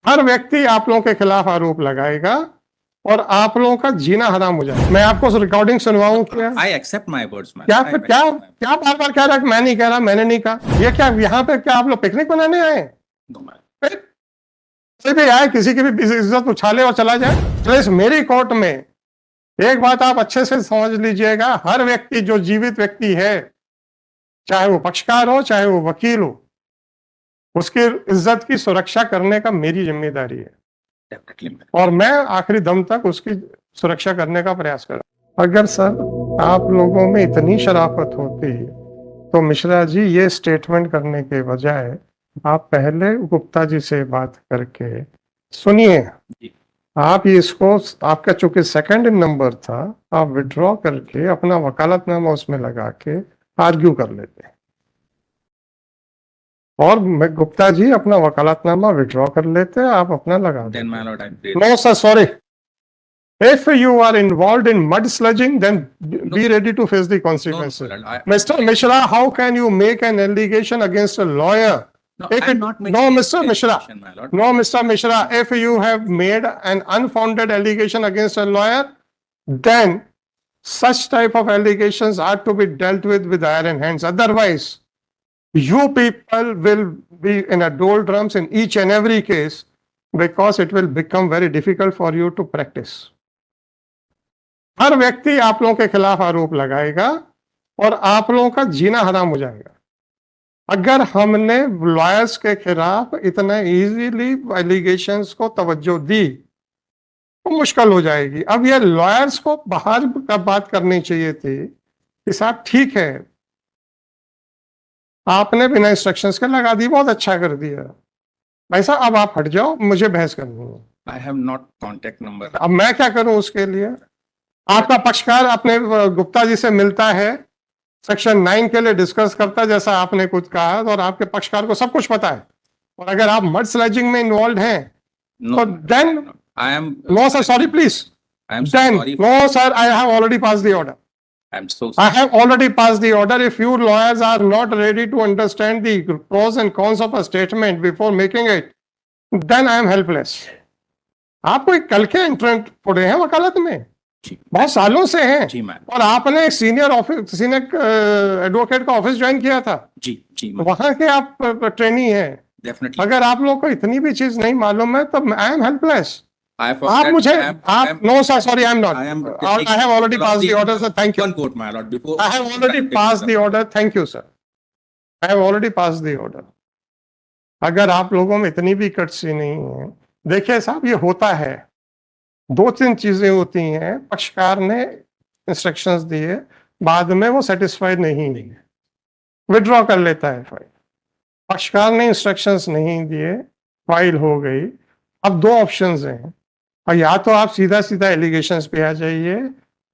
हर व्यक्ति आप लोगों के खिलाफ आरोप लगाएगा और आप लोगों का जीना हराम हो जाएगा। मैं आपको रिकॉर्डिंग सुनवाऊं क्या? I accept my words, man. क्या फिर क्या क्या बार बार कह रहा है मैं नहीं कह रहा, मैंने नहीं कहा? ये क्या यहाँ पे क्या आप लोग पिकनिक मनाने आए? No, man. कोई भी आए किसी की भी इज्जत उछाले और चला जाए? तो इस मेरी कोर्ट में एक बात आप अच्छे से समझ लीजिएगा, हर व्यक्ति जो जीवित व्यक्ति है, चाहे वो पक्षकार हो चाहे वो वकील हो, उसकी इज्जत की सुरक्षा करने का मेरी जिम्मेदारी है। Definitely, man. और मैं आखिरी दम तक उसकी सुरक्षा करने का प्रयास कर रहा हूं। अगर सर आप लोगों में इतनी शराफत होती तो मिश्रा जी ये स्टेटमेंट करने के बजाय आप पहले गुप्ता जी से बात करके सुनिए। आप ये इसको आपका चूंकि सेकंड नंबर था, आप विड्रॉ करके अपना वकालतनामा उसमें लगा के आर्ग्यू कर लेते और मैं गुप्ता जी अपना वकालतनामा विड्रॉ कर लेते, आप अपना लगा Then, my lord, I did. No sir, sorry. If you are involved in mudsludging, then be ready to face the consequences. No, no, Mr. Mishra, how can you make an allegation against a lawyer? No, If I'm it- not making no, any Mr. Mishra. allegation, my lord. No, Mr. Mishra, if you have made an unfounded allegation against a lawyer, then such type of allegations are to be dealt with iron hands. Otherwise, you people will be in a doldrums in each and every case because it will become very difficult for you to practice. हर व्यक्ति आप लोगों के खिलाफ आरोप लगाएगा और आप लोगों का जीना हराम हो जाएगा। अगर हमने लॉयर्स के खिलाफ इतना इजीली एलिगेशंस को तवज्जो दी तो मुश्किल हो जाएगी। अब ये लॉयर्स को बाहर का बात करनी चाहिए थी कि साहब ठीक है, आपने बिना इंस्ट्रक्शंस के लगा दी, बहुत अच्छा कर दिया भाई साहब, अब आप हट जाओ, मुझे बहस करनी है। I have not contact number. अब मैं क्या करूं उसके लिए? आपका पक्षकार अपने गुप्ता जी से मिलता है, सेक्शन 9 के लिए डिस्कस करता है जैसा आपने कुछ कहा, और आपके पक्षकार को सब कुछ पता है, और अगर आप मड स्लेजिंग में इन्वॉल्व हैं तो then I am. No sir, sorry please, I am then sorry. No sir, I have already pass the order. I am so I sorry. have already passed the order. If you lawyers are not ready to understand the pros and cons of a statement before making it, then I am helpless. आप कोई कल के एंट्रेंट पड़े हैं वकालत में, बहुत सालों से हैं, जी मैम, और आपने एक सीनियर एडवोकेट का ऑफिस ज्वाइन किया था, जी वहां के आप ट्रेनी हैं। डेफिनेटली। अगर आप लोग को इतनी भी चीज नहीं मालूम है तो आई एम हेल्पलेस। आप मुझे आप no sir, sorry, I am not, I have already pass the order sir, thank you. One court my lord before I have already pass the order, thank you sir, I have already pass the order. अगर आप लोगों में इतनी भी courtesy नहीं है, देखिए साहब ये होता है, 2-3 चीजें होती हैं, पक्षकार ने इंस्ट्रक्शंस दिए, बाद में वो सेटिस्फाइड नहीं है, विड्रॉ कर लेता है फाइल। पक्षकार ने इंस्ट्रक्शंस नहीं दिए, फाइल हो गई। अब 2 ऑप्शंस हैं, और या तो आप सीधा सीधा एलिगेशंस पे आ जाइए,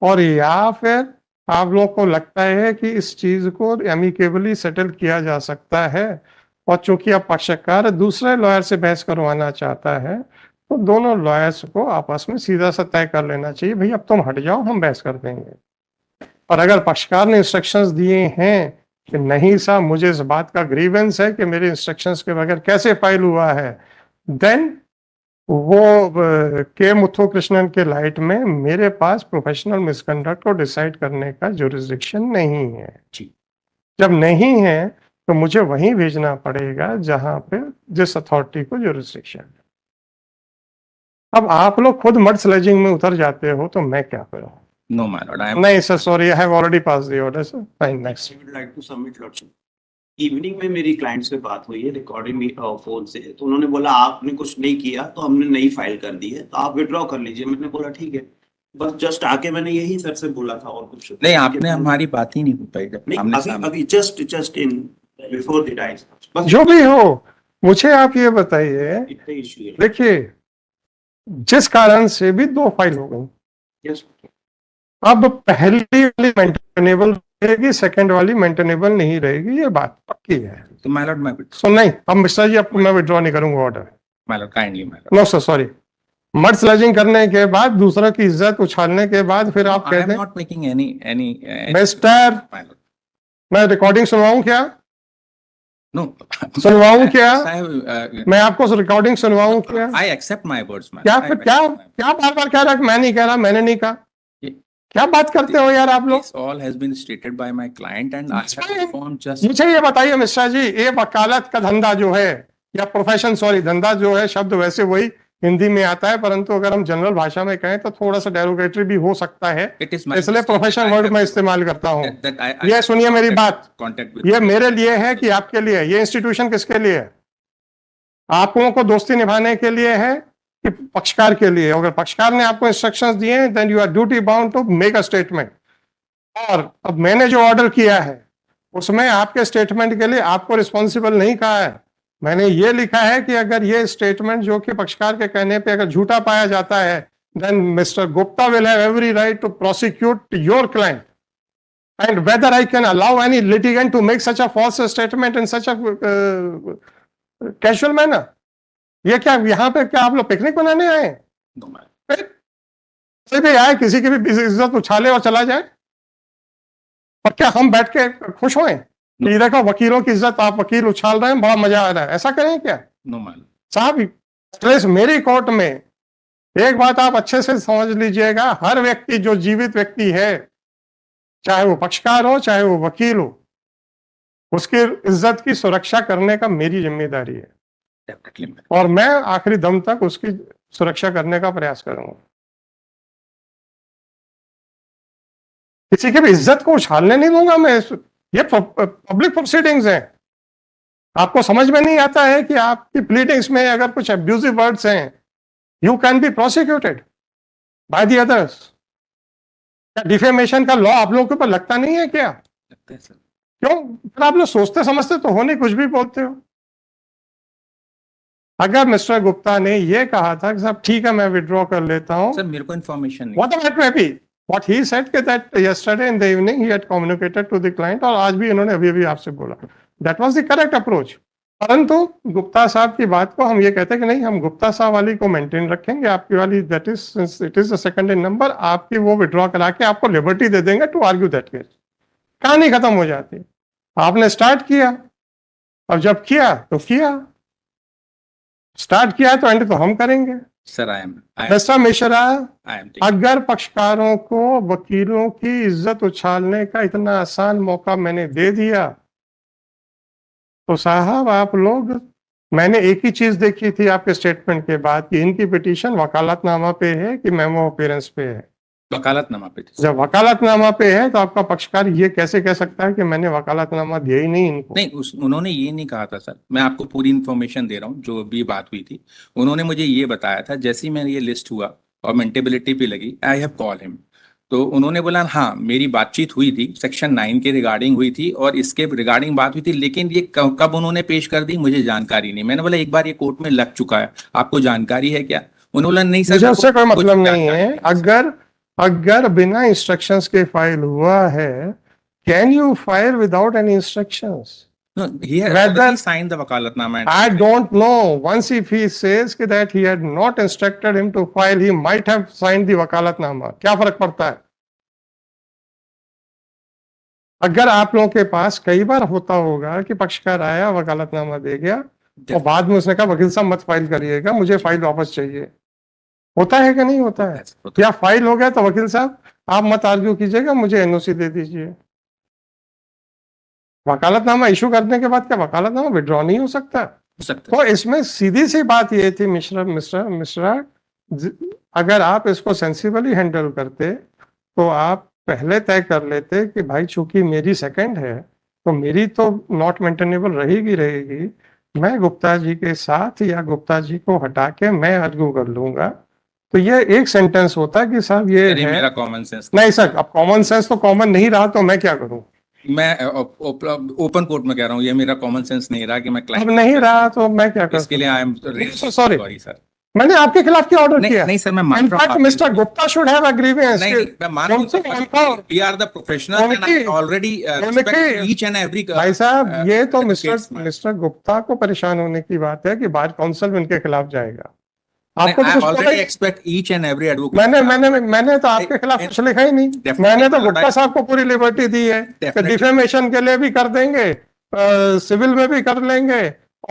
और या फिर आप लोग को लगता है कि इस चीज को एमिकेबली सेटल किया जा सकता है, और चूंकि अब पक्षकार दूसरे लॉयर से बहस करवाना चाहता है तो दोनों लॉयर्स को आपस में सीधा सा तय कर लेना चाहिए, भाई अब तुम हट जाओ, हम बहस कर देंगे। और अगर पक्षकार ने इंस्ट्रक्शंस दिए हैं कि नहीं साहब मुझे इस बात का ग्रीवेंस है कि मेरे इंस्ट्रक्शंस के बगैर कैसे फाइल हुआ है, देन वो के मुथु कृष्णन के लाइट में मेरे पास प्रोफेशनल मिसकंडक्ट को डिसाइड करने का जुरिस्डिक्शन नहीं है। जब नहीं है तो मुझे वहीं भेजना पड़ेगा जहां पे जिस अथॉरिटी को जुरिस्डिक्शन है। अब आप लोग खुद मड स्लेजिंग में उतर जाते हो तो मैं क्या करूं? No my lord, I am नहीं sir, sorry, I have already pass the order sir, fine, next. I would like to submit lordship. Evening में मेरी क्लाइंट से बात हुई है, रिकॉर्डिंग फोन से, तो उन्होंने बोला आपने कुछ नहीं किया तो हमने नई फाइल कर दी है, तो आप विड्रॉ कर लीजिए। मैंने बोला ठीक है, बस जस्ट आके मैंने यही सर से बोला था, और कुछ नहीं, आपने हमारी बात ही नहीं हो पाई जब नहीं, हमने सामने अभी just in before the dice, बस जो भी हो, मुझे आप ये बताइए, इतना इशू है। देखिए जिस कारण से भी 2 फाइल हो गई, यस, अब पहली वाली मेंटेनेबल रहेगी, सेकंड वाली मेंटेनेबल नहीं रहेगी, ये बात पक्की है। तो माय लॉर्ड, मैं सो नहीं, अब मिश्रा जी आपको मैं विड्रॉ नहीं करूंगा order. My lord kindly, my lord no sir, sorry, mud sledging करने के बाद, दूसरों की इज्जत उछालने के बाद फिर आप आई कहते एम हैं not making any mister, my Lord. मैं रिकॉर्डिंग सुनवाऊं क्या? No. सुनवाऊं क्या? साहब, मैं आपको रिकॉर्डिंग सुनवाऊं क्या? I accept my words, man. क्या I फिर accept क्या my words. क्या बार बार कह रहा है कि मैं नहीं कह रहा, मैंने नहीं कहा? ये- क्या बात करते हो यार आप लोग? This all has been stated by my client and I have Fine. performed just. मुझे ये बताइए मिश्रा जी, ये वकालत का धंधा जो है या प्रोफेशन, सॉरी धंधा जो है, शब्द वैसे वही हिंदी में आता है, परंतु अगर हम जनरल भाषा में कहें तो थोड़ा सा डेरोगेटरी भी हो सकता है, It is my इसलिए mistake profession that I word have मैं to- इस्तेमाल करता हूँ। that I ये सुनिए मेरी बात, contact with. ये मेरे लिए है कि आपके लिए? ये इंस्टीट्यूशन किसके लिए है? आप लोगों को दोस्ती निभाने के लिए है कि पक्षकार के लिए? अगर पक्षकार ने आपको इंस्ट्रक्शंस दिए then you are duty bound to make a statement. और अब मैंने जो ऑर्डर किया है उसमें आपके स्टेटमेंट के लिए आपको रिस्पॉन्सिबल नहीं कहा है। मैंने ये लिखा है कि अगर ये स्टेटमेंट जो कि पक्षकार के कहने पे अगर झूठा पाया जाता है then mister Gupta will have every right to prosecute your client and whether I can allow any litigant to make such a false statement in such a casual manner। ये क्या यहाँ पे क्या आप लोग पिकनिक बनाने आए? No, man. कोई भी आए किसी की भी इज्जत उछाले और चला जाए? और क्या हम बैठ के खुश हों कि ये देखो वकीलों की इज्जत आप वकील उछाल रहे हैं, बड़ा मजा आ रहा है, ऐसा करें क्या? No, man. साहब एटलीस्ट मेरी कोर्ट में एक बात आप अच्छे से समझ लीजिएगा, हर व्यक्ति जो जीवित व्यक्ति है, चाहे वो पक्षकार हो चाहे वो वकील हो, उसकी इज्जत की सुरक्षा करने का मेरी जिम्मेदारी है Definitely, man. और मैं आखिरी दम तक उसकी सुरक्षा करने का प्रयास करूंगा। किसी की भी इज्जत को उछालने नहीं दूंगा मैं। ये पब्लिक प्रोसीडिंग्स हैं। आपको समझ में नहीं आता है कि आपकी प्लीडिंग्स में अगर कुछ अब्यूजिव वर्ड्स हैं, you can be prosecuted by the others. Defamation का लॉ आप लोगों के ऊपर लगता नहीं है क्या? लगता है, sir. क्यों? फिर आप लोग सोचते समझते तो हो नहीं, कुछ भी बोलते हो। अगर मिस्टर गुप्ता ने ये कहा था कि साहब ठीक है मैं विड्रॉ कर लेता हूं, Sir, मेरे को इन्फॉर्मेशन नहीं। Whatever it may be, what he said that yesterday in the evening he had communicated to the client और आज भी इन्होंने अभी आपसे बोला, that was the correct approach। परंतु गुप्ता साहब की बात को हम ये कहते हैं कि नहीं, हम गुप्ता साहब वाली को मेंटेन रखेंगे, आपकी वाली that is it is the second in number, आपकी वो विड्रॉ करा के आपको लिबर्टी दे देंगे टू आर्ग्यू दैट केस। कहानी खत्म हो जाती। आपने स्टार्ट किया, और जब किया तो किया, स्टार्ट किया तो एंड तो हम करेंगे। Sir, I am mister Mishra, taking- अगर पक्षकारों को वकीलों की इज्जत उछालने का इतना आसान मौका मैंने दे दिया तो साहब आप लोग, मैंने एक ही चीज देखी थी आपके स्टेटमेंट के बाद कि इनकी पिटीशन वकालतनामा पे है कि मेमो अपीयरेंस पे है। वकालतनामा पे थी। जब वकालतनामा पे है तो आपका पक्षकार ये कैसे कह सकता है कि मैंने वकालतनामा दिया ही नहीं इनको? नहीं, उन्होंने ये नहीं कहा था सर, मैं आपको पूरी इन्फॉर्मेशन दे रहा हूँ जो भी बात हुई थी। उन्होंने मुझे ये बताया था, जैसे ही मैंने ये लिस्ट हुआ और मेंटेबिलिटी पे लगी, आई हैव कॉल हिम, तो उन्होंने बोला हाँ मेरी बातचीत हुई थी, सेक्शन 9 के रिगार्डिंग हुई थी और इसके रिगार्डिंग बात हुई थी, लेकिन ये कब उन्होंने पेश कर दी मुझे जानकारी नहीं। मैंने बोला एक बार ये कोर्ट में लग चुका है, आपको जानकारी है क्या? उन्होंने बोला नहीं सर, मुझे उससे कोई कुछ मतलब नहीं है। जानकारी अगर बिना इंस्ट्रक्शंस के फाइल हुआ है, can you file without any instructions? No, he had Whether- already signed the वकालतनामा and- I don't know. Once if he says that he had not instructed him to file, he might have signed the वकालतनामा। क्या फर्क पड़ता है? अगर आप लोगों के पास कई बार होता होगा कि पक्षकार आया वकालतनामा दे गया और बाद में उसने कहा वकील साहब मत फाइल करिएगा, मुझे फाइल वापस चाहिए। होता है कि नहीं होता है? या फाइल हो गया तो वकील साहब आप मत आर्ग्यू कीजिएगा, मुझे एनओसी दे दीजिए। वकालतनामा इशू करने के बाद क्या वकालतनामा विड्रॉ नहीं हो सकता? हो सकता तो इसमें सीधी सी बात ये थी मिश्रा, अगर आप इसको सेंसिबली हैंडल करते तो आप पहले तय कर लेते कि भाई चूंकि मेरी सेकंड है तो मेरी तो नॉट मेंटेनेबल रहेगी, मैं गुप्ता जी के साथ या गुप्ता जी को हटा के मैं आर्ग्यू कर लूंगा। तो ये एक सेंटेंस होता कि साहब ये है। है। मेरा कॉमन सेंस नहीं सर, अब कॉमन सेंस तो कॉमन नहीं रहा तो मैं क्या करूं? मैं ओपन कोर्ट में कह रहा हूँ, ये मेरा कॉमन सेंस नहीं रहा कि मैं अब क्लाइंट नहीं रहा तो मैं क्या कर इसके लिए I am Sorry. Sorry sir. मैंने आपके खिलाफ क्या ऑर्डर किया? नहीं सर, मैं मान रहा इनफैक्ट हूँ mister Gupta should have a grievance. नहीं, मैं मान रहा हूँ we are the professional and I already respect each and every. भाई साहब ये तो advocates में। मिस्टर गुप्ता को परेशान होने की बात है कि बार काउंसिल उनके खिलाफ जाएगा। आपको तो आई कुछ पता already he- expect each and every advocate. मैंने तो आपके खिलाफ कुछ लिखा ही नहीं। Definitely मैंने तो not, गुप्ता साहब को पूरी लिबर्टी दी है कि Definitely. डिफेमेशन के लिए भी कर देंगे सिविल में भी कर लेंगे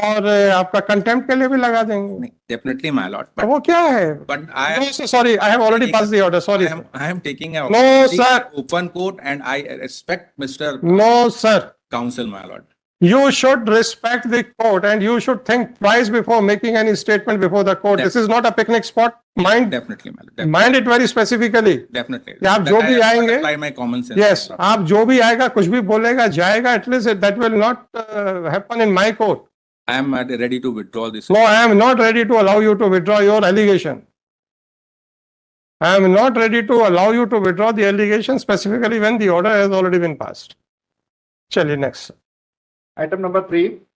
और आपका कंटेम्प्ट के लिए भी लगा देंगे। नहीं, definitely my lord, तो वो क्या है? but I No, sir, sorry, I have already passed the order. Sorry, sir. I am taking a No, sir. open court and I respect Mr. No, sir. Counsel, my lord. You should respect the court and you should think twice before making any statement before the court. This is not a picnic spot. Mind, Definitely, my lord. mind it very specifically. Definitely. कि आप That जो I भी have not आएंगे, applied my common sense. yes, my lord. आप जो भी आएगा, कुछ भी बोलेगा, जाएगा, at least that will not happen in my court. I am ready to withdraw this. No, I am not ready to allow you to withdraw your allegation. I am not ready to allow you to withdraw the allegation specifically when the order has already been passed. चलिए next. Item number 3,